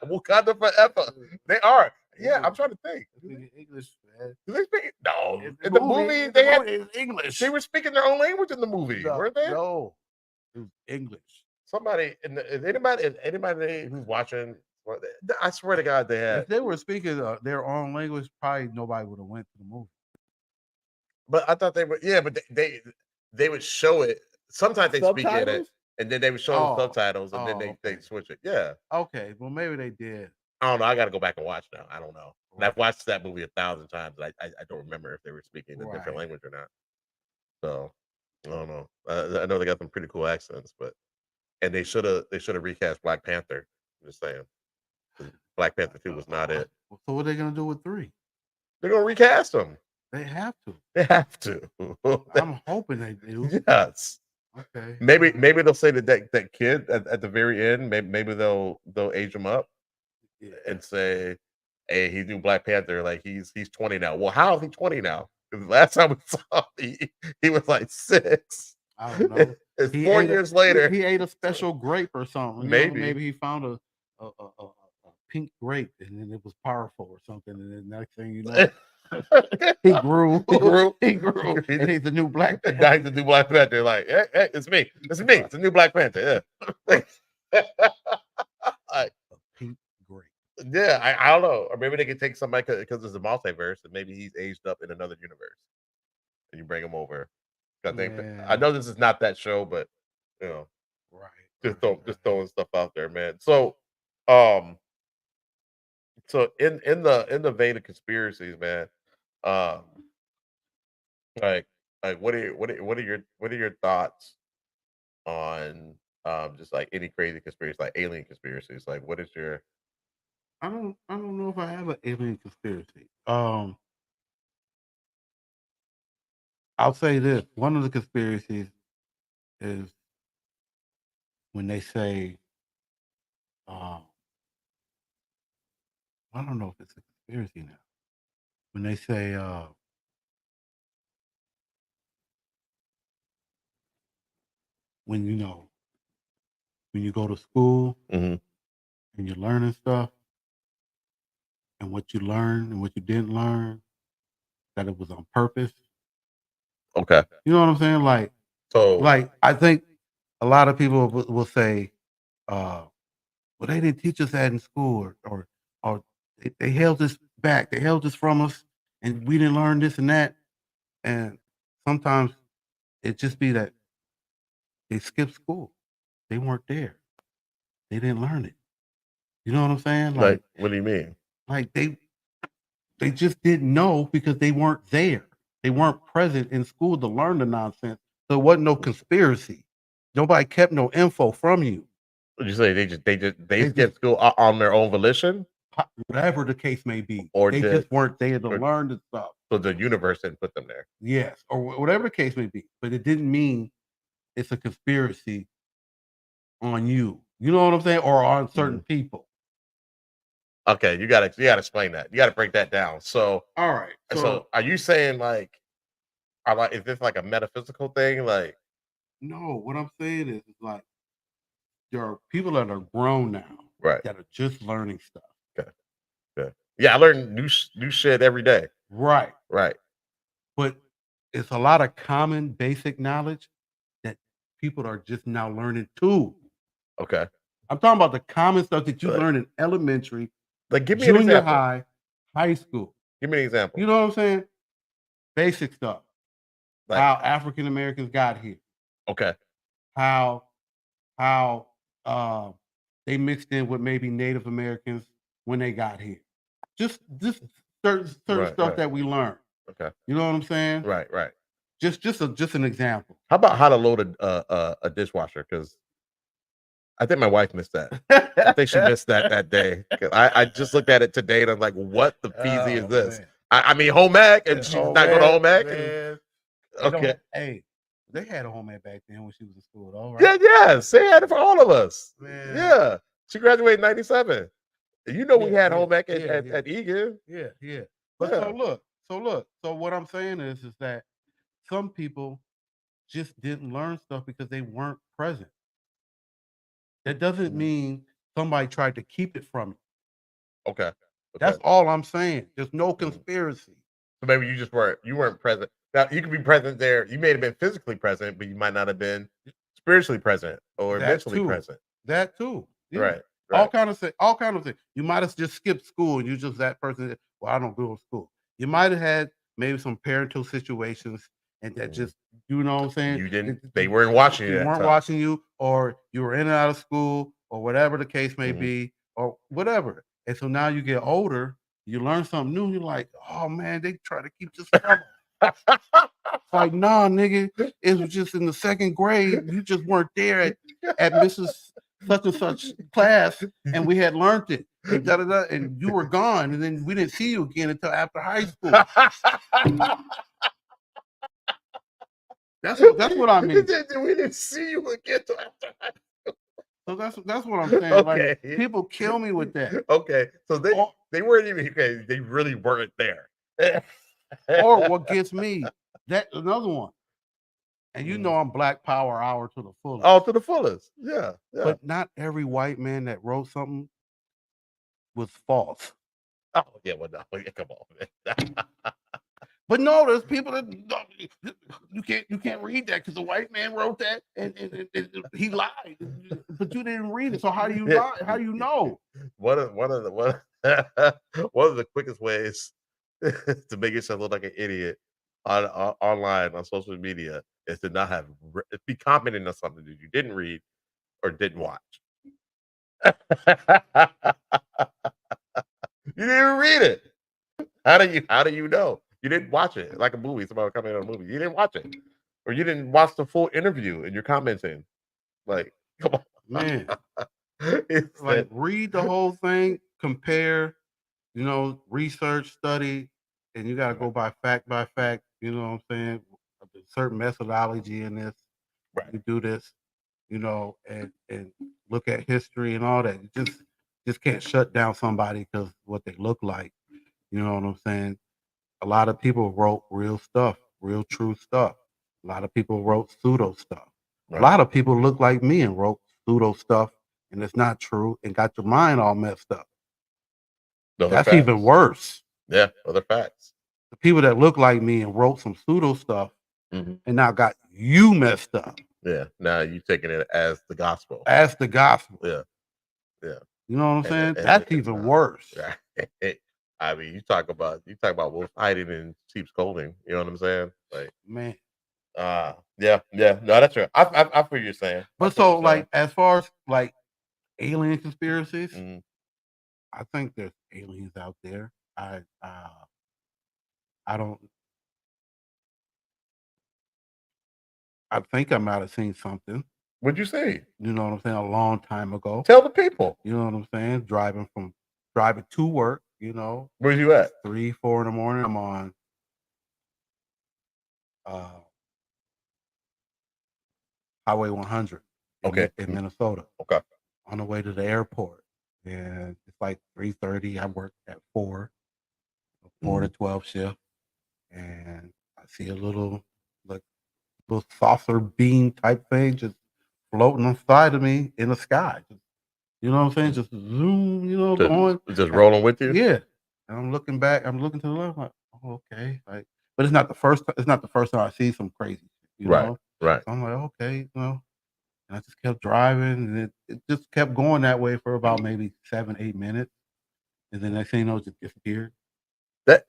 Wakanda forever. They are. Yeah, I'm trying to think. Speaking English, man. Do they speak? No. In the movie, they had English. they were speaking their own language in the movie, weren't they? No, it was English. Somebody anybody who's watching, I swear to God, they had. If they were speaking their own language, probably nobody would have went to the movie. But I thought they were, yeah, but they would show it. Sometimes they speak in it, and then they would show the subtitles, and then they switch it. Yeah. Okay, well maybe they did. I don't know. I got to go back and watch now. I don't know. And I've watched that movie 1,000 times. I don't remember if they were speaking a different language or not. So I don't know. I know they got some pretty cool accents, and they should have recast Black Panther. I'm just saying, Black Panther 2 was not it. So what are they gonna do with 3? They're gonna recast them. They have to. They have to. I'm hoping they do. Yes. Okay. Maybe they'll say that kid at the very end. Maybe they'll age him up and say, "Hey, he's new Black Panther. Like he's 20 now." Well, how is he 20 now? Because last time we saw him, he was like 6. I don't know. It's 4 years later. He ate a special grape or something. Maybe. Maybe he found a pink grape and then it was powerful or something. And then next thing you know, he grew. And he's the new Black Panther. Now he's the new Black Panther. Like, hey, it's me. It's me. It's the new Black Panther. Yeah. A pink grape. Yeah, I don't know. Or maybe they could take somebody because it's a multiverse and maybe he's aged up in another universe. And you bring him over. I know this is not that show, but you know, just throwing stuff out there, man. So, in the vein of conspiracies, man, like what are your thoughts on just like any crazy conspiracy, like alien conspiracies? Like, what is your? I don't know if I have an alien conspiracy. I'll say this. One of the conspiracies is when they say, I don't know if it's a conspiracy now. When they say, when you go to school Mhm. and you're learning stuff, and what you learned and what you didn't learn, that it was on purpose. Okay. You know what I'm saying? Like I think a lot of people will say, well, they didn't teach us that in school, or they held this back, they held this from us, and we didn't learn this and that. And sometimes it just be that they skipped school, they weren't there, they didn't learn it. You know what I'm saying? Like what do you mean? Like they just didn't know because they weren't there. They weren't present in school to learn the nonsense. So it wasn't no conspiracy. Nobody kept no info from you. Would you say they skipped school on their own volition? Whatever the case may be. Or they just weren't there to learn the stuff. So the universe didn't put them there. Yes, or whatever the case may be. But it didn't mean it's a conspiracy on you. You know what I'm saying? Or on certain people. Okay, you gotta explain that. You gotta break that down. So all right. So are you saying is this like a metaphysical thing? Like, no, what I'm saying is like there are people that are grown now, right, that are just learning stuff. Okay. Yeah, I learn new shit every day. Right. But it's a lot of common basic knowledge that people are just now learning too. Okay. I'm talking about the common stuff that you learn in elementary, like give me junior an example. high school. Give me an example. You know what I'm saying? Basic stuff. Like how African Americans got here. Okay. How they mixed in with maybe Native Americans when they got here. Just certain stuff that we learned. Okay. You know what I'm saying? Right. Just an example. How about how to load a dishwasher? Because I think my wife missed that. I think she missed that day. I just looked at it today and I'm like, what the peasy is this? I mean, home ec, and she's not going to home ec. Okay. Hey, they had a home ec back then when she was in school, though, right? Yeah. They had it for all of us. Man. Yeah. She graduated in 97. You know, we Yeah, had yeah, home ec yeah, at, yeah. at Egan. Yeah. But Yeah. so look. So what I'm saying is that some people just didn't learn stuff because they weren't present. That doesn't mean somebody tried to keep it from you. Okay. That's all I'm saying. There's no conspiracy. So maybe you weren't present. Now you could be present there. You may have been physically present, but you might not have been spiritually present or That mentally too. present. That too. Yeah. Right. All kind of things. You might have just skipped school and you just that person that, well, I don't go to school. You might have had maybe some parental situations and that just, you know what I'm saying? You didn't. They weren't watching you. They weren't watching you, or you were in and out of school, or whatever the case may be, or whatever. And so now you get older, you learn something new. You're like, oh man, they try to keep this from us. It's like, nah, nigga, it was just in the second grade. You just weren't there at Mrs. Such and such class, and we had learned it. And, and you were gone, and then we didn't see you again until after high school. That's what I mean. We didn't see you again until after high school. So that's what I'm saying. Okay. Like people kill me with that. Okay, so they weren't even. Okay, they really weren't there. Or what gets me, that another one. And you know I'm Black Power Hour to the fullest. Oh, to the fullest. Yeah. But not every white man that wrote something was false. Oh yeah, well, no, come on, man. But no, there's people that you can't read that because the white man wrote that and he lied, but you didn't read it. So how do you lie? How do you know? One of the quickest ways to make yourself look like an idiot online on social media is to not have be commenting on something that you didn't read or didn't watch. You didn't read it. How do you know? You didn't watch it. Like a movie, somebody commenting on a movie. You didn't watch it. Or you didn't watch the full interview and you're commenting. Like, come on. Man. It's like read the whole thing, compare, research, study, and you gotta go by fact, you know what I'm saying? A certain methodology in this. Right. You do this, and look at history and all that. You just can't shut down somebody because what they look like. You know what I'm saying? A lot of people wrote real stuff, real true stuff. A lot of people wrote pseudo stuff. Right. A lot of people look like me and wrote pseudo stuff, and it's not true, and got your mind all messed up. That's facts. Even worse. Yeah, other facts. The people that look like me and wrote some pseudo stuff, and now got you messed up. Yeah, now you taking it as the gospel. As the gospel. Yeah. You know what I'm saying? That's even worse. I mean, you talk about wolf hiding in sheep's clothing. You know what I'm saying? Like, man. Yeah. No, that's true. I feel what you're saying. But so, like, as far as like alien conspiracies, I think there's aliens out there. I don't. I think I might have seen something. What'd you say? You know what I'm saying? A long time ago. Tell the people. You know what I'm saying? Driving to work. Where's you at? 3, 4 in the morning. I'm on Highway 100. In Minnesota. Okay. On the way to the airport, and it's like 3:30. I work at 4 to 12 shift, and I see a little saucer beam type thing just floating on the side of me in the sky. You know what I'm saying? Just zoom, going. Just rolling with you? Yeah. And I'm looking back, I'm looking to the left, like, oh, okay. Like, but it's not the first time I see some crazy shit, know? Right. So I'm like, okay, And I just kept driving, and it just kept going that way for about maybe 7-8 minutes. And then next thing you know, it just disappeared. That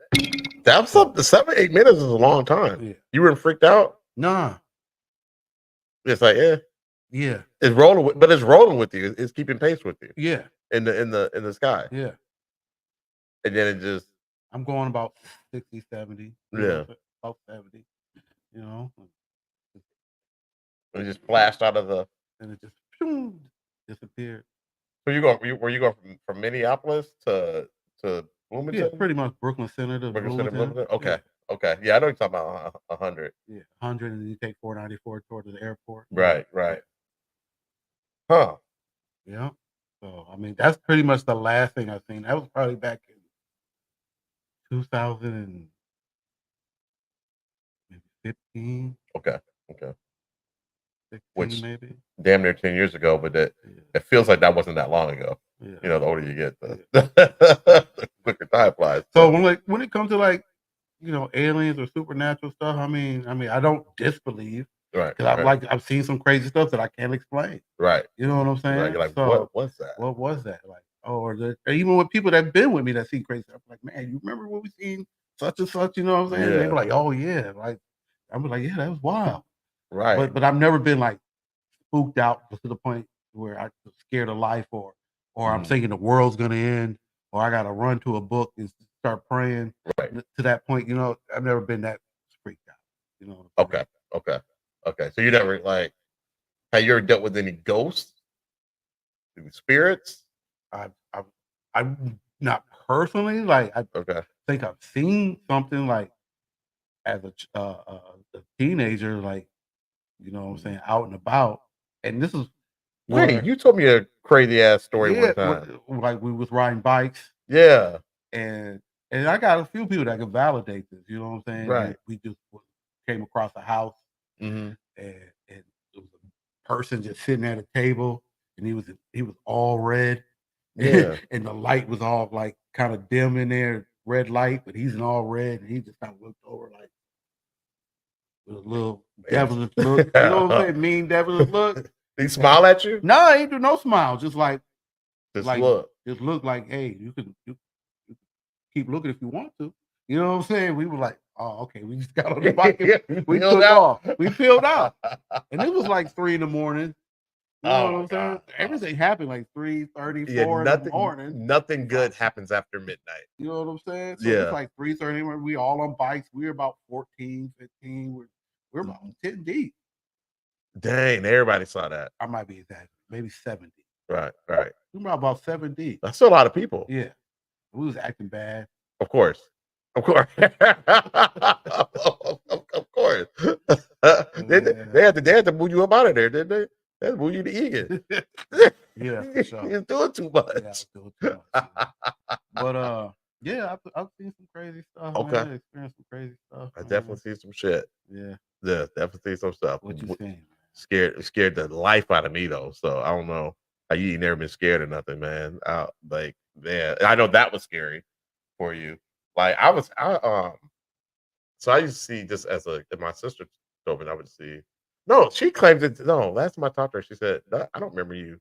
was something. 7-8 minutes is a long time. Yeah. You weren't freaked out? Nah. It's like, yeah. It's rolling with, but it's rolling with you. It's keeping pace with you. Yeah. In the sky. Yeah. And then it just. I'm going about 60, 70. Yeah. About 70. It just flashed out of the. And it just disappeared. So were you going from Minneapolis to Bloomington? Yeah, pretty much Brooklyn Center to Bloomington. Okay. Yeah. Okay. Yeah, I know you're talking about 100. Yeah, 100, and then you take 494 toward the airport. Right. Huh. Yeah. So I mean, that's pretty much the last thing I've seen. That was probably back in 2015, Okay. 16 Which maybe. damn near 10 years ago, but Yeah. it feels like that wasn't that long ago. Yeah. You know, the older you get, the, Yeah. the quicker time flies. So when it comes to like, aliens or supernatural stuff, I mean, I don't disbelieve right, because I've seen some crazy stuff that I can't explain. right. You know what I'm saying? Right. You're like, So what was that? what was that like? Or even with people that've been with me that see crazy stuff, like, man, you remember when we seen such and such? You know what I'm saying? And they Yeah. be like, oh yeah, like I'm like, yeah, that was wild. Right. But I've never been like spooked out to the point where I was scared of life or I'm thinking the world's gonna end or I gotta run to a book and start praying Right. to that point. I've never been that freaked out. Okay. So you never like, have you ever dealt with any ghosts, any spirits? I'm not personally like I Okay. think I've seen something like as a teenager, like what I'm saying, out and about. And this is Wait, where you told me a crazy ass story one where, time. like we was riding bikes Yeah. and I got a few people that can validate this. You know what I'm saying? Right. We just came across a house Mm-hmm. and it was a person just sitting at a table and he was all red. Yeah. And the light was all like kind of dim in there, red light, but he's in all red and he just kind of looked over like with a little devilish look. You know what I'm saying? Mean devilish look. Did he smile at you? No, he ain't do no smile. Just like Just like look. just look like, hey, you can keep looking if you want to. You know what I'm saying? We were like, oh, okay. We just got on the bike and we peeled took out? off. We peeled out. And it was like 3 in the morning. You know Oh what my I'm saying? God. Everything happened like 3:30, Yeah, 4 in the morning. nothing good happens after midnight. You know what I'm saying? So Yeah. it's like 3:30. We all on bikes. We were about 14, 15. We're about 10 deep. Dang, everybody saw that. I might be exact. Maybe 70. Right. We were about 7 deep. That's still a lot of people. Yeah. We was acting bad. Of course. Of course. They had to move you up out of there, didn't they? They had to move you to Egan. Yeah, for sure. You're doing too much. Yeah, I was doing too much. But yeah, I've seen some crazy stuff. Okay. Man. I experienced some crazy stuff. I definitely see some shit. Yeah. Yeah, definitely see some stuff. What you saying? Scared the life out of me though. So I don't know how you ain't never been scared of nothing, man. Like, man, I know that was scary for you. Like so I used to see just as my sister told me I would see. No, she claims it. No, last time I talked to her, she said, I don't remember you.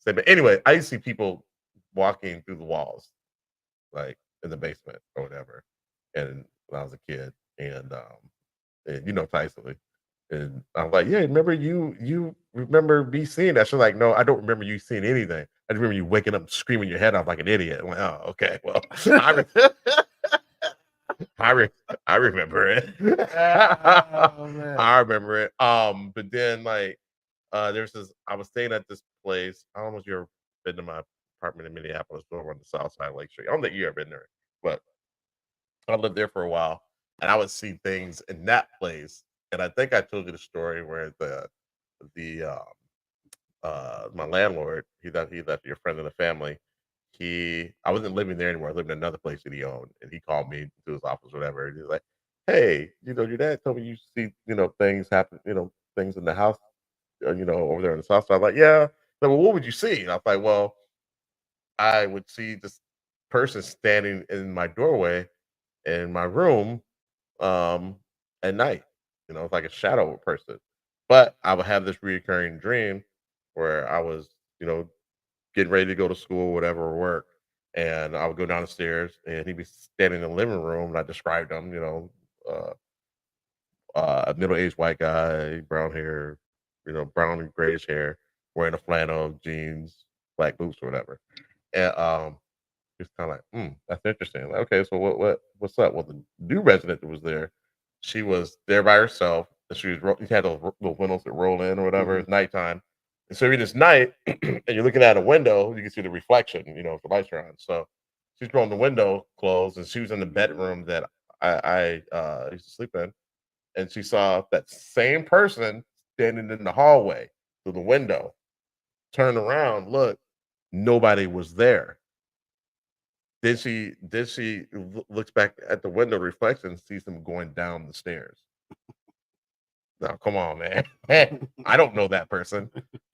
But anyway, I used to see people walking through the walls, like in the basement or whatever. And when I was a kid, and Tyson. And I was like, yeah, remember you remember me seeing that? She's like, no, I don't remember you seeing anything. I just remember you waking up and screaming your head off like an idiot. I'm like, oh, okay, well, I remember it. Oh, I remember it. But then like there's this, I was staying at this place. I don't know if you ever been to my apartment in Minneapolis over on the south side of Lake Street. I don't think you ever been there, but I lived there for a while and I would see things in that place. And I think I told you the story where the my landlord, he left your friend in the family. I wasn't living there anymore. I lived in another place that he owned, and he called me to his office, or whatever. And he's like, "Hey, your dad told me you see, things happen, things in the house, over there on the south side." I'm like, yeah. Like, well, what would you see? And I was like, well, I would see this person standing in my doorway in my room, um, at night. It's like a shadow of a person. But I would have this recurring dream where I was, getting ready to go to school, whatever, or work. And I would go down the stairs and he'd be standing in the living room. And I described him, a middle-aged white guy, brown hair, brown and grayish hair, wearing a flannel, jeans, black boots, or whatever. And just kind of like, that's interesting. Like, okay, so what's up? Well, the new resident that was there, she was there by herself. And she had those little windows that roll in or whatever. It's nighttime. And so it is night, and you're looking out a window, you can see the reflection, if the lights are on. So she's throwing the window closed, and she was in the bedroom that I used to sleep in. And she saw that same person standing in the hallway through the window, turn around, look, Nobody was there. Then she looks back at the window reflection, sees him going down the stairs. Now, come on, man. I don't know that person.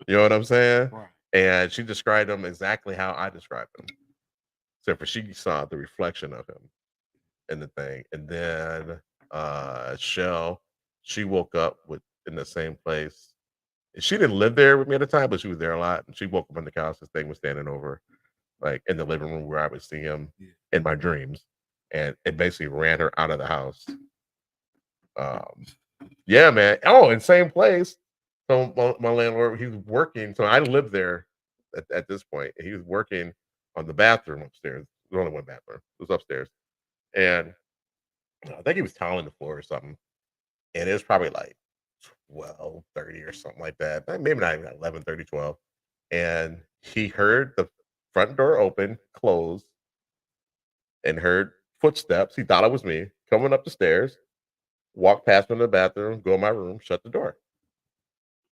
You know what I'm saying? Right. And she described him exactly how I described him, except for she saw the reflection of him in the thing. And then Shell, she woke up in the same place. She didn't live there with me at the time, but she was there a lot. And she woke up on the couch. This thing was standing over, like in the living room where I would see him in my dreams, and it basically ran her out of the house. Yeah, man. Oh, in same place. So my landlord, he was working. So I lived there at this point. He was working on the bathroom upstairs. There's only one bathroom. It was upstairs, and I think he was tiling the floor or something. And it was probably like 12:30 or something like that. Maybe not even 11:30, 12. And he heard the front door open, close, and heard footsteps. He thought it was me coming up the stairs, walked past me in the bathroom, go in my room, shut the door.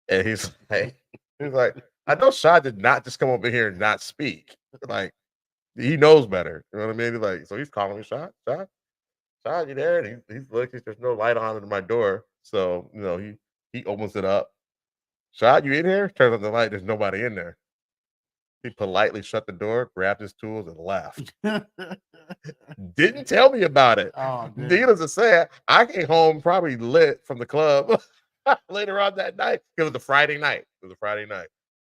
And he's like, I know Shod did not just come over here and not speak. Like, he knows better. You know what I mean? Like, so he's calling me, Shod, you there? And he's looking, there's no light on at my door. So, he opens it up. Shod, you in here? Turns on the light, there's nobody in there. He politely shut the door, grabbed his tools, and left. Didn't tell me about it. Oh, needless to say, I came home probably lit from the club later on that night. It was a Friday night.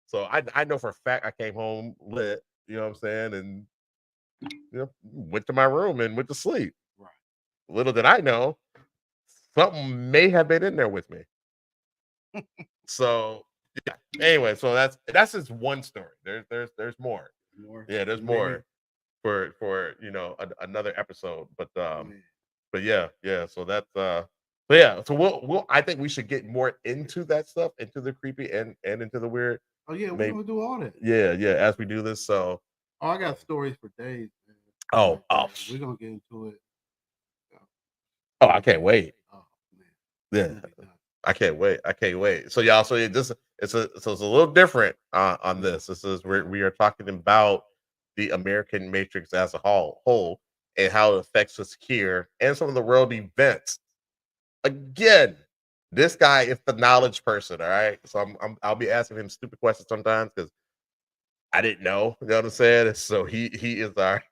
So I know for a fact I came home lit, you know what I'm saying? And went to my room and went to sleep. Right. Little did I know, something may have been in there with me. So yeah. Anyway, so that's just one story. There's more. Yeah, there's more for another episode. But yeah. So that's but yeah. So we'll I think we should get more into that stuff, into the creepy and into the weird. Oh yeah, we're gonna do all that. Yeah, as we do this. So I got stories for days. Man. Oh, we're gonna get into it. Oh, I can't wait. Oh man. Yeah. I can't wait. So y'all, so it's a little different on this. This is we are talking about the American Matrix as a whole and how it affects us here and some of the world events. Again, this guy is the knowledge person. All right, so I'll be asking him stupid questions sometimes because I didn't know. You know what I'm saying? So he is our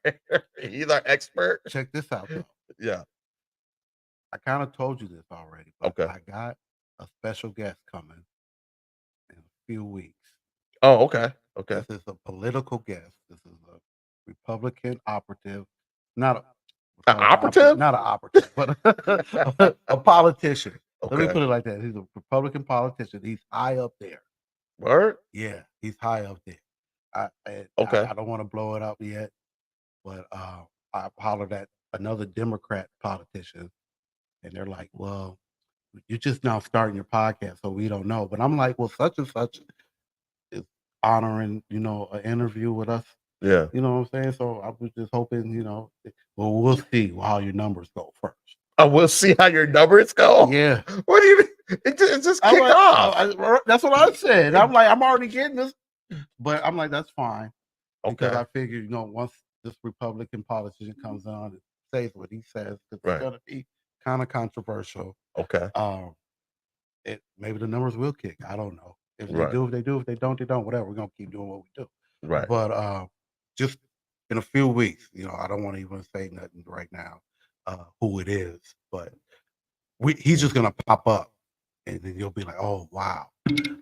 he's our expert. Check this out though. Yeah, I kind of told you this already, but okay. I got a special guest coming in a few weeks. Oh, okay. This is a political guest. This is a Republican operative, not an operative, not an operative, but a politician. Okay. Let me put it like that. He's a Republican politician. He's high up there. Word? Yeah, he's high up there. I don't want to blow it up yet, but I hollered at another Democrat politician, and they're like, "Well, you're just now starting your podcast, so we don't know." But I'm like, "Well, such and such is honoring, an interview with us." Yeah. You know what I'm saying? So I was just hoping, well, we'll see how your numbers go first. Oh, we'll see how your numbers go? Yeah. What do you mean? It just kicked off. That's what I said. I'm like, I'm already getting this. But I'm like, that's fine. Because I figured, once this Republican politician comes on and says what he says, it's going to be kind of controversial. Okay. Maybe the numbers will kick. I don't know. If they do, if they do. If they don't, they don't. Whatever. We're going to keep doing what we do. Right. But just in a few weeks, I don't want to even say nothing right now who it is. But he's just going to pop up. And then you'll be like, oh, wow.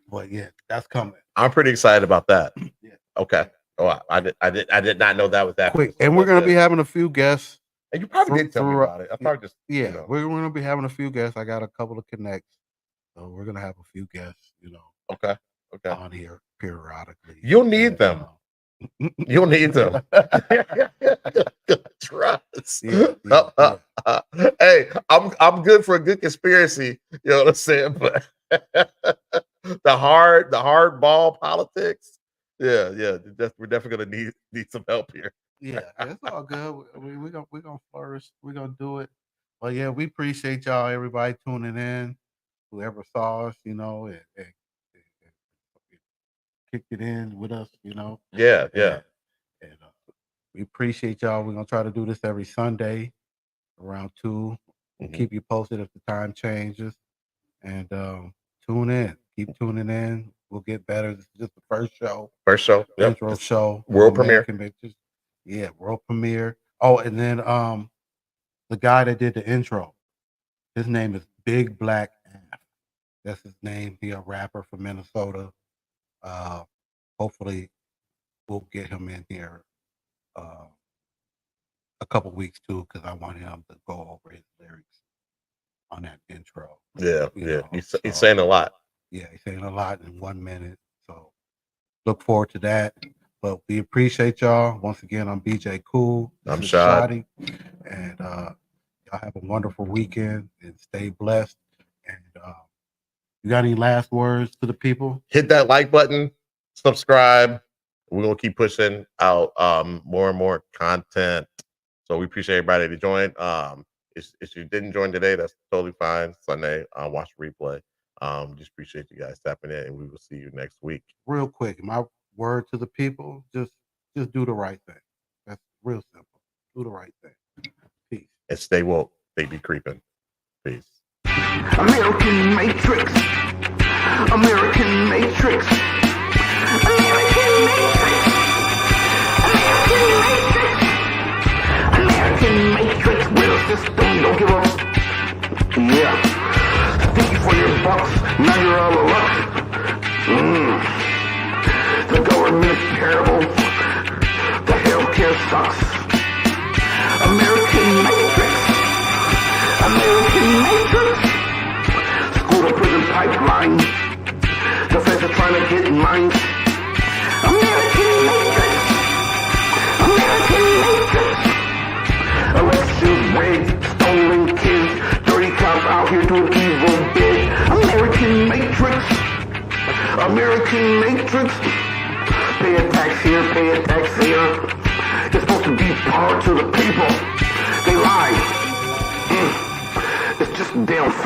But yeah, that's coming. I'm pretty excited about that. Yeah. Okay. Oh, I did not know that was that quick. And we're going to be having a few guests. And you probably did tell me about it. I probably just we're going to be having a few guests. I got a couple of connects, so we're going to have a few guests. Okay. On here periodically. You'll need them. You'll need them. Trust. Yeah. Hey, I'm good for a good conspiracy. You know what I'm saying? But the hard ball politics. Yeah. We're definitely gonna need some help here. Yeah, it's all good. We're gonna flourish. We're gonna do it. But yeah, we appreciate y'all, everybody tuning in. Whoever saw us, and kicked it in with us, Yeah. And we appreciate y'all. We're gonna try to do this every Sunday around 2. We'll keep you posted if the time changes. And tune in. Keep tuning in. We'll get better. This is just the first show. Yep. Intro show. World premiere. American Matrix. Yeah, world premiere. Oh, and then the guy that did the intro, his name is Big Black App. That's his name. He's a rapper from Minnesota. Hopefully we'll get him in here a couple weeks too, because I want him to go over his lyrics on that intro. Yeah. He's saying a lot. Yeah, he's saying a lot in 1 minute. So look forward to that. But we appreciate y'all. Once again, I'm BJ Kool. I'm Shod. And y'all have a wonderful weekend and stay blessed. And you got any last words to the people? Hit that like button, subscribe. We're gonna keep pushing out more and more content. So we appreciate everybody to join. If you didn't join today, that's totally fine. Sunday, watch the replay. Just appreciate you guys tapping in, and we will see you next week. Real quick, my word to the people: just do the right thing. That's real simple. Do the right thing. Peace. And stay woke. They be creeping. Peace. American Matrix. American Matrix. American Matrix. American Matrix. American Matrix. We're the system. Don't give up. Yeah. Sticky for your bucks. Now you're out of luck. The government is terrible. The healthcare sucks. American Matrix. American Matrix. School to prison pipeline. The feds are trying to get minds. American Matrix. American Matrix. Elections rigged. Stolen kids. Dirty cops out here doing evil big. American Matrix. American Matrix. Pay a tax here, pay a tax there. You're supposed to be power to the people. They lie. It's just a damn favor.